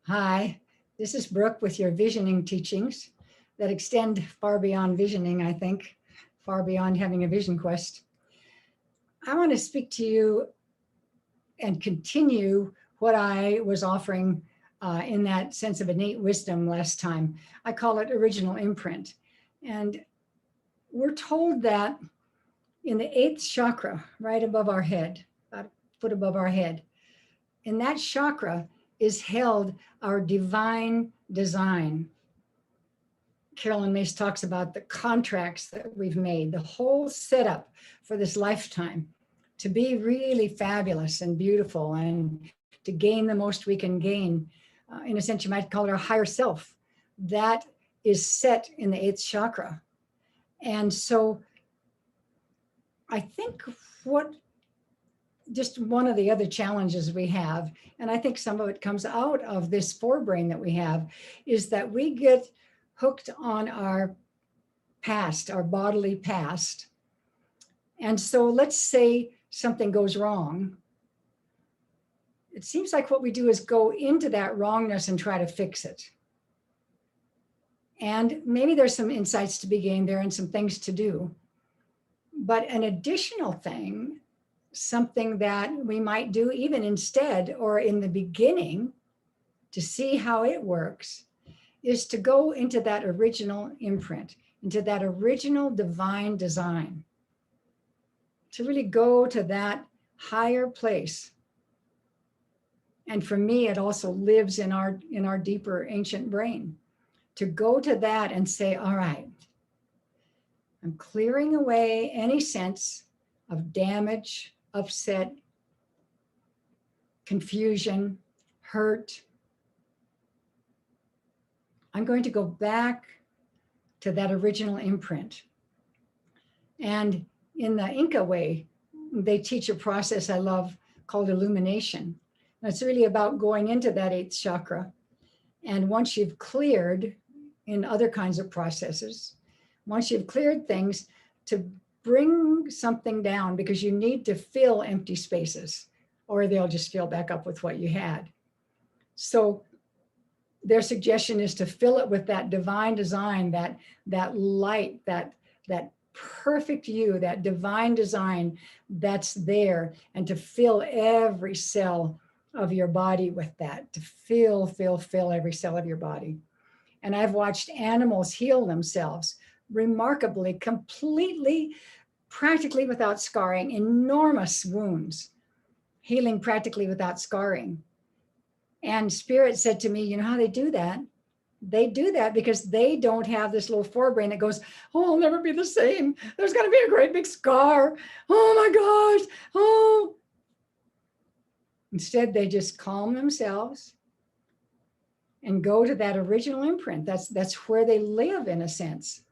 Hi, this is Brooke with your visioning teachings that extend far beyond visioning, I think, far beyond having a vision quest. I want to speak to you and continue what I was offering in that sense of innate wisdom last time. I call it original imprint. And we're told that in the eighth chakra, right above our head, about a foot above our head, in that chakra is held our divine design. Carolyn Mace talks about the contracts that we've made, the whole setup for this lifetime to be really fabulous and beautiful and to gain the most we can gain. In a sense, you might call it our higher self. That is set in the eighth chakra. And so I think just one of the other challenges we have, and I think some of it comes out of this forebrain that we have, is that we get hooked on our past, our bodily past. And so let's say something goes wrong. It seems like what we do is go into that wrongness and try to fix it. And maybe there's some insights to be gained there and some things to do. But an additional thing, something that we might do even instead or in the beginning to see how it works, is to go into that original imprint, into that original divine design, to really go to that higher place. And for me, it also lives in our deeper ancient brain, to go to that and say, all right, I'm clearing away any sense of damage, upset, confusion, hurt. I'm going to go back to that original imprint. And in the Inca way, they teach a process I love called illumination. And it's really about going into that eighth chakra. And once you've cleared in other kinds of processes, once you've cleared things, to bring something down, because you need to fill empty spaces or they'll just fill back up with what you had. So their suggestion is to fill it with that divine design, that light, that perfect you, that divine design that's there, and to fill every cell of your body with that, to fill every cell of your body. And I've watched animals heal themselves remarkably, completely, practically without scarring, enormous wounds, healing practically without scarring. And Spirit said to me, you know how they do that? They do that because they don't have this little forebrain that goes, oh, I'll never be the same. There's going to be a great big scar. Oh my gosh. Oh. Instead, they just calm themselves and go to that original imprint. That's where they live, in a sense.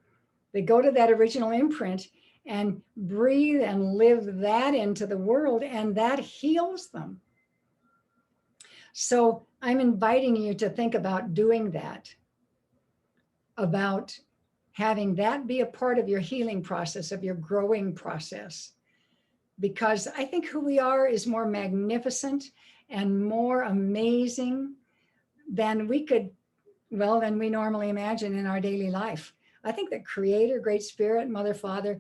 They go to that original imprint and breathe and live that into the world, and that heals them. So I'm inviting you to think about doing that, about having that be a part of your healing process, of your growing process. Because I think who we are is more magnificent and more amazing than we normally imagine in our daily life. I think that Creator, Great Spirit, Mother, Father,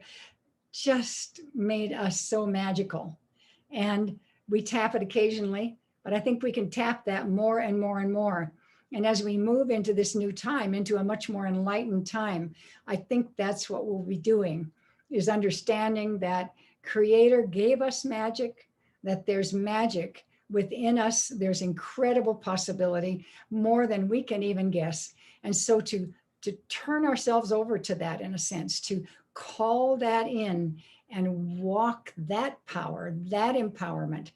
just made us so magical. And we tap it occasionally, but I think we can tap that more and more and more. And as we move into this new time, into a much more enlightened time, I think that's what we'll be doing, is understanding that Creator gave us magic, that there's magic within us. There's incredible possibility, more than we can even guess. And so to turn ourselves over to that, in a sense, to call that in and walk that power, that empowerment,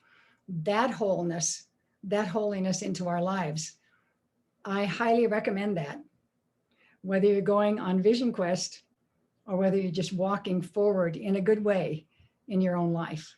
that wholeness, that holiness into our lives. I highly recommend that, whether you're going on Vision Quest or whether you're just walking forward in a good way in your own life.